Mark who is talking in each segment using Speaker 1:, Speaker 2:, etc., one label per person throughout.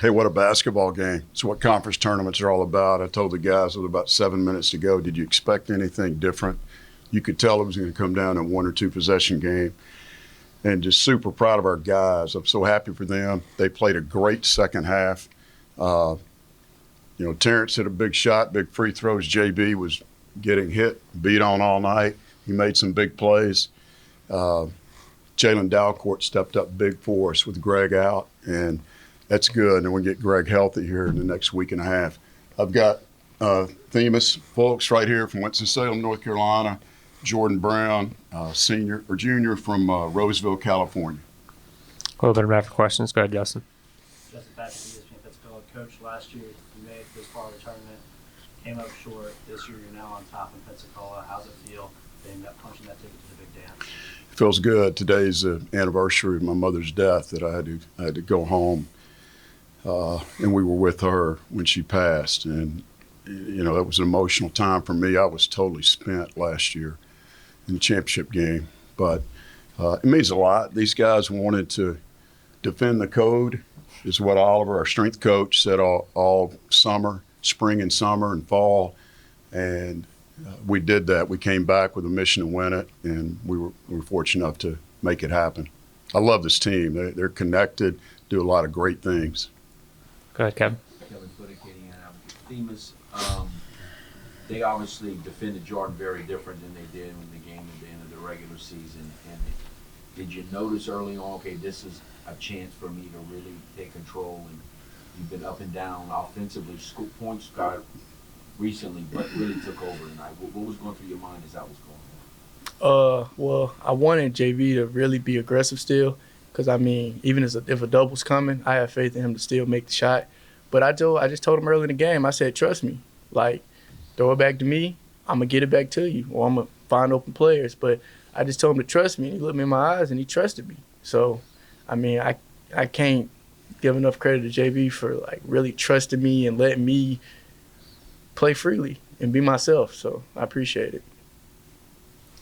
Speaker 1: Hey, what a basketball game. It's what conference tournaments are all about. I told the guys with about 7 minutes to go, did you expect anything different? You could tell it was going to come down to a 1 or 2 possession game. And just super proud of our guys. I'm so happy for them. They played a great second half. Terrence hit a big shot, big free throws. JB was getting hit, beat on all night. He made some big plays. Jalen Dalcourt stepped up big for us with Greg out, and that's good. And we get Greg healthy here in the next week and a half. I've got Themis folks right here from Winston-Salem, North Carolina. Jordan Brown, junior from Roseville, California.
Speaker 2: A little bit of rapid questions. Go ahead, Justin.
Speaker 3: Justin Patrick, ESPN Pensacola. Coach, last year you made it this far of the tournament, came up short. This year you're now on top in Pensacola. How's it feel being punching that ticket to the big dance?
Speaker 1: It feels good. Today's the anniversary of my mother's death that I had to go home, and we were with her when she passed. And it was an emotional time for me. I was totally spent last year in the championship game, but it means a lot. These guys wanted to defend the code, is what Oliver, our strength coach, said all summer, spring and summer and fall, and we did that. We came back with a mission to win it, and we were fortunate enough to make it happen. I love this team. They're connected, do a lot of great things.
Speaker 2: Go ahead, Kevin.
Speaker 4: Kevin Foote, Themis. They obviously defended Jordan very different than they did in the game at the end of the regular season. And did you notice early on, okay, this is a chance for me to really take control? And you've been up and down offensively. School points got recently, but really took over tonight. What was going through your mind as that was going on?
Speaker 5: Well, I wanted JV to really be aggressive still, because even if a double's coming, I have faith in him to still make the shot. But I just told him early in the game, I said, trust me. Like, throw it back to me, I'm going to get it back to you, or I'm going to find open players. But I just told him to trust me, and he looked me in my eyes, and he trusted me. So, I can't give enough credit to JB for, really trusting me and letting me play freely and be myself. So I appreciate it.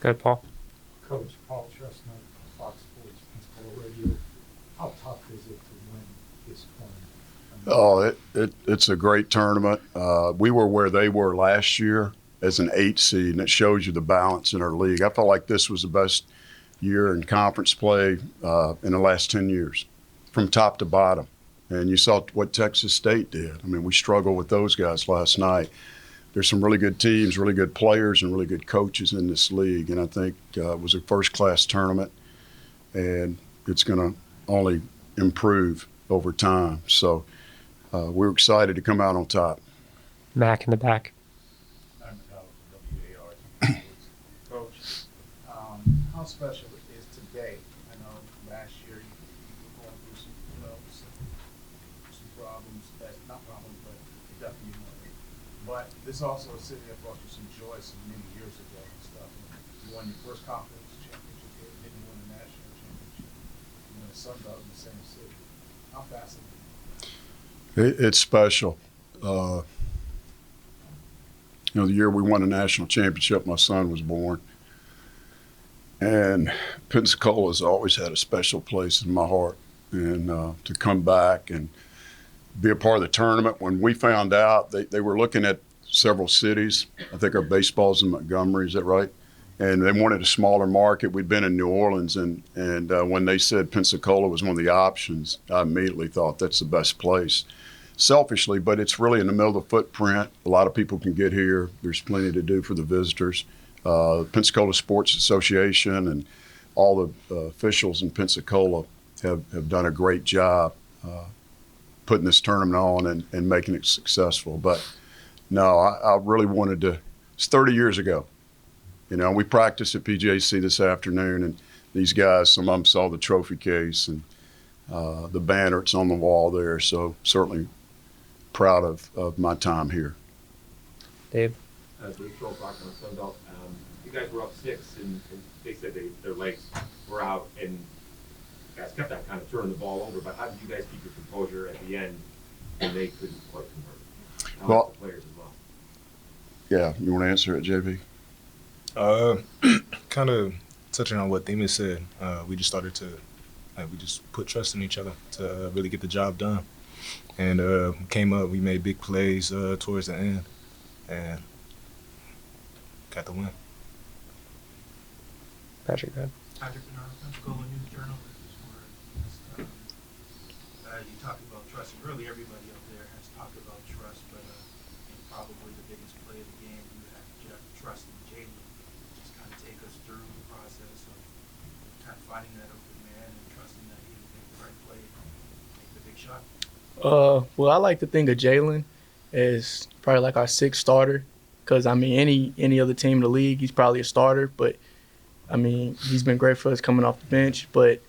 Speaker 2: Go ahead, Paul.
Speaker 6: Coach Paul Chestnut, Fox Sports, Pensacola Radio. How tough is it to win this tournament?
Speaker 1: It's a great tournament. We were where they were last year as an 8 seed, and it shows you the balance in our league. I felt like this was the best year in conference play in the last 10 years, from top to bottom. And you saw what Texas State did. We struggled with those guys last night. There's some really good teams, really good players, and really good coaches in this league. And I think it was a first-class tournament, and it's going to only improve over time. So we're excited to come out on top.
Speaker 2: Mac in the back.
Speaker 6: I'm WAR. Coach, how special it is today? I know last year you were going through some problems, not problems, but definitely But this also a city that brought you some joy some many years ago and stuff. You won your first conference championship here, then you won the national championship. You won the Sun Belt in the same city. How fascinating.
Speaker 1: It's special. The year we won the national championship, my son was born. And Pensacola's always had a special place in my heart. And to come back and be a part of the tournament, when we found out, they were looking at several cities. I think our baseball's in Montgomery, is that right? And they wanted a smaller market. We'd been in New Orleans, and when they said Pensacola was one of the options, I immediately thought that's the best place. Selfishly, but it's really in the middle of the footprint. A lot of people can get here. There's plenty to do for the visitors. Pensacola Sports Association and all the officials in Pensacola have done a great job putting this tournament on and making it successful. But no, I really wanted to. It's 30 years ago. We practiced at PJC this afternoon, and these guys, some of them saw the trophy case and the banner. It's on the wall there. So certainly proud of my time here.
Speaker 2: Dave?
Speaker 7: Dave Schrock on the Sun Belt. You guys were up 6, and they said their legs were out, and you guys kept that kind of turning the ball over. But how did you guys keep your composure at the end when they couldn't quite convert?
Speaker 1: Well,
Speaker 7: the players as well.
Speaker 1: Yeah, you want to answer it, JB?
Speaker 8: Kind of touching on what Themis said, we just started to we just put trust in each other to really get the job done. and came up. We made big plays towards the end, and got the win.
Speaker 2: Patrick, go ahead.
Speaker 9: Patrick Bernard, Pensacola News Journal. This is, you talked about trust, and really everybody out there has talked about trust, but I think probably the biggest play of the game, you had Jeff Trust and Jalen. Just kind of take us through the process of kind of finding that open man and trusting that he would make the right play and make the big shot.
Speaker 5: Well, I like to think of Jalen as probably like our sixth starter, because I mean, any other team in the league, he's probably a starter. But I mean, he's been great for us coming off the bench. But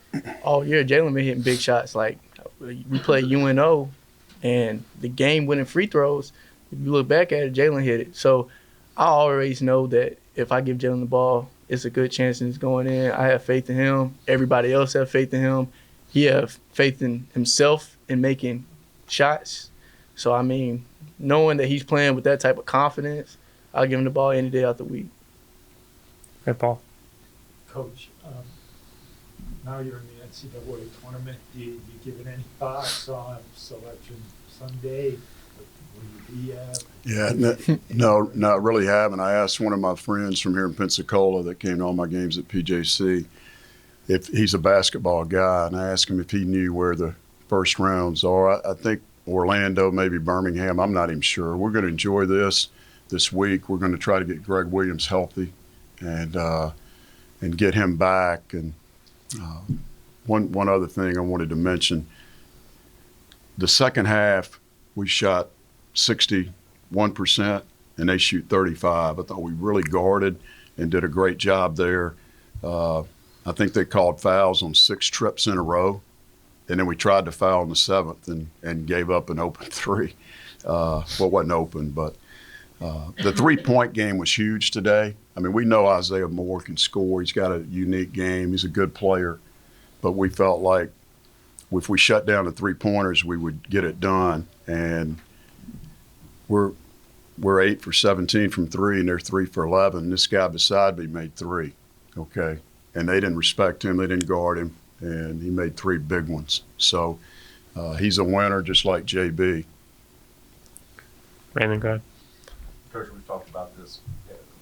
Speaker 5: all year, Jalen been hitting big shots. Like we play UNO, and the game-winning free throws. If you look back at it, Jalen hit it. So I always know that if I give Jalen the ball, it's a good chance that it's going in. I have faith in him. Everybody else have faith in him. He have faith in himself in making shots. So, I mean, knowing that he's playing with that type of confidence, I'll give him the ball any day out the week.
Speaker 2: Good, Paul.
Speaker 10: Coach, now you're in the NCAA tournament. Do you give it any thoughts on Selection Sunday? Will you be at?
Speaker 1: Yeah, no, I really haven't. I asked one of my friends from here in Pensacola that came to all my games at PJC if he's a basketball guy, and I asked him if he knew where the first rounds are. I think Orlando, maybe Birmingham. I'm not even sure. We're going to enjoy this week. We're going to try to get Greg Williams healthy and get him back. And one other thing I wanted to mention, the second half we shot 61% and they shoot 35. I thought we really guarded and did a great job there. I think they called fouls on 6 trips in a row, and then we tried to foul in the 7th and gave up an open 3. Well, it wasn't open, but the three-point game was huge today. I mean, we know Isaiah Moore can score. He's got a unique game. He's a good player. But we felt like if we shut down the three-pointers, we would get it done. And we're 8 for 17 from 3, and they're 3 for 11. This guy beside me made 3, okay? And they didn't respect him. They didn't guard him. And he made 3 big ones. So he's a winner just like JB.
Speaker 2: Raymond, go ahead.
Speaker 11: Coach, we've talked about this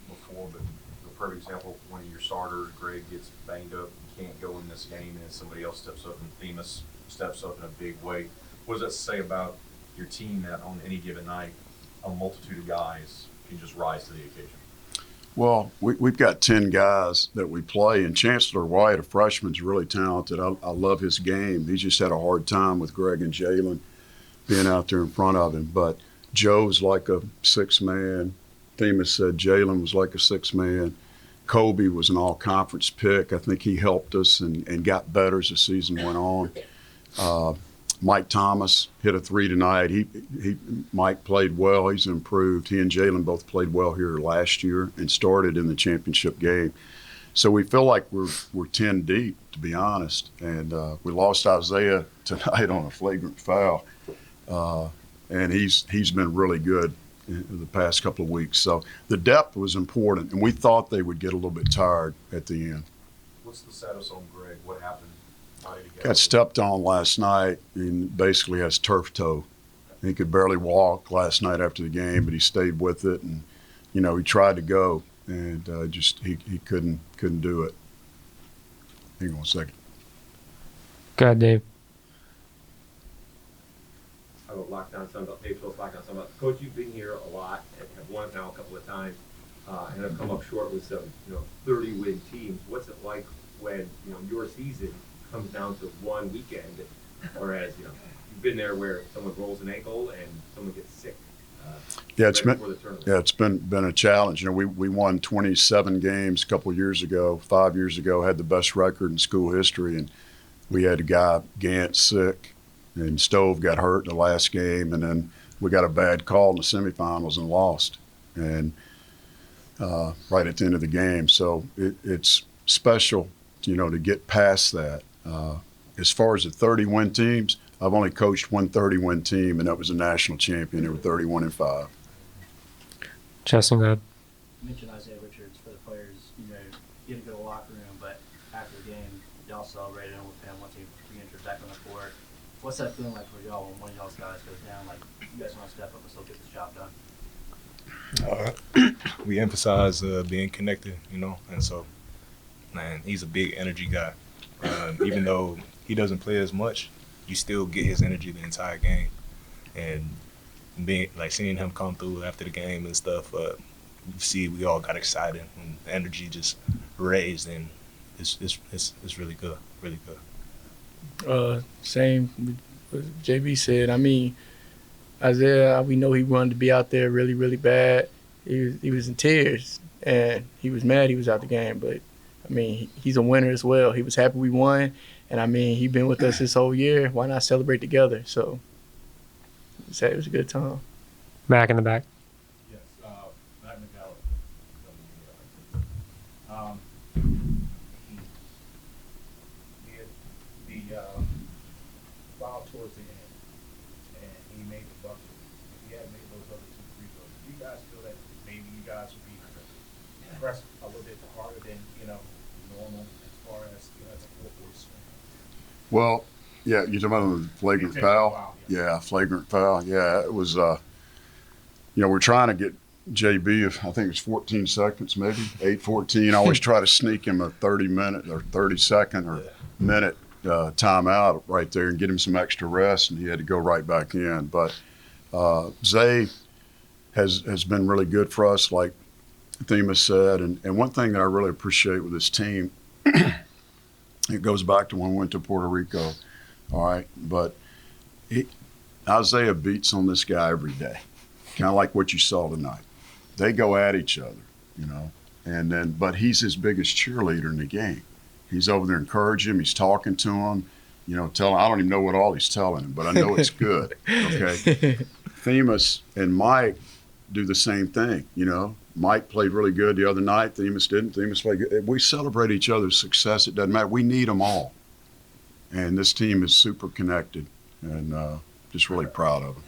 Speaker 11: before, but the perfect example, one of your starters, Greg, gets banged up, can't go in this game, and somebody else steps up, and Themis steps up in a big way. What does that say about your team that on any given night, a multitude of guys can just rise to the occasion?
Speaker 1: Well, we've got 10 guys that we play, and Chancellor White, a freshman, is really talented. I love his game. He just had a hard time with Greg and Jalen being out there in front of him. But Joe's like a 6-man. Themis said Jalen was like a 6-man. Kobe was an all-conference pick. I think he helped us and got better as the season went on. Mike Thomas hit a 3 tonight. Mike played well. He's improved. He and Jalen both played well here last year and started in the championship game. So we feel like we're 10 deep, to be honest. And we lost Isaiah tonight on a flagrant foul. And he's been really good in the past couple of weeks. So the depth was important, and we thought they would get a little bit tired at the end.
Speaker 11: What's the status on Greg? What happened? How did he get
Speaker 1: Got stepped on last night and basically has turf toe. He could barely walk last night after the game, but he stayed with it, and he tried to go, and he couldn't do it. Hang on one second.
Speaker 2: Go ahead, Dave.
Speaker 7: I don't lockdown, some about Dave Phil's lockdown, some about Coach. You've been here a lot and have won now a couple of times, and have come up short with some 30-win teams. What's it like when your season comes down to one weekend, whereas you've been there where someone rolls an ankle and someone gets sick?
Speaker 1: It's been a challenge. We won 27 games a couple of years ago. 5 years ago, had the best record in school history, and we had a guy Gant sick, and Stove got hurt in the last game, and then we got a bad call in the semifinals and lost, and right at the end of the game. So it's special, to get past that. As far as the 30-win teams, I've only coached one 30-win team, and that was a national champion. They were 31-5.
Speaker 2: Justin, go ahead.
Speaker 3: You mentioned Isaiah Richards for the players. He had to go to the locker room, but after the game, y'all celebrated him with him once he re-entered back on the court. What's that feeling like for y'all when one of y'all's guys goes down? Like, you guys want to step up and still get this job done?
Speaker 8: We emphasize being connected, you know, and so, man, he's a big energy guy. Even though he doesn't play as much, you still get his energy the entire game, and being like seeing him come through after the game and stuff. You see, we all got excited and the energy just raised, and it's really good, really good.
Speaker 5: Same with JB said. I mean, Isaiah, we know he wanted to be out there really, really bad. He was in tears, and he was mad he was out the game. But, I mean, he's a winner as well. He was happy we won, and, I mean, he's been with us this whole year. Why not celebrate together? So, it was a good time.
Speaker 2: Back in the back.
Speaker 6: Yes, Matt McGowan. The foul towards the end, and he made the bucket. If he hadn't made those other 2 free throws, do you guys feel that maybe you guys would be pressed a little bit harder than, normal as far as, as a 4-4 swing?
Speaker 1: Well, yeah, you're talking about the flagrant foul?
Speaker 6: Wow,
Speaker 1: Yeah, flagrant foul. Yeah, it was, we're trying to get JB, I think it was 14 seconds, maybe 8:14. I always try to sneak him a 30-minute or 30-second or minute timeout right there and get him some extra rest, and he had to go right back in. But Zay has been really good for us, like Thema said. And one thing that I really appreciate with this team, it goes back to when we went to Puerto Rico, all right? But Isaiah beats on this guy every day, kind of like what you saw tonight. They go at each other, but he's his biggest cheerleader in the game. He's over there encouraging him. He's talking to him, telling. I don't even know what all he's telling him, but I know it's good. Okay. Themis and Mike do the same thing. Mike played really good the other night. Themis didn't. Themis played good. We celebrate each other's success. It doesn't matter. We need them all, and this team is super connected, and just really proud of them.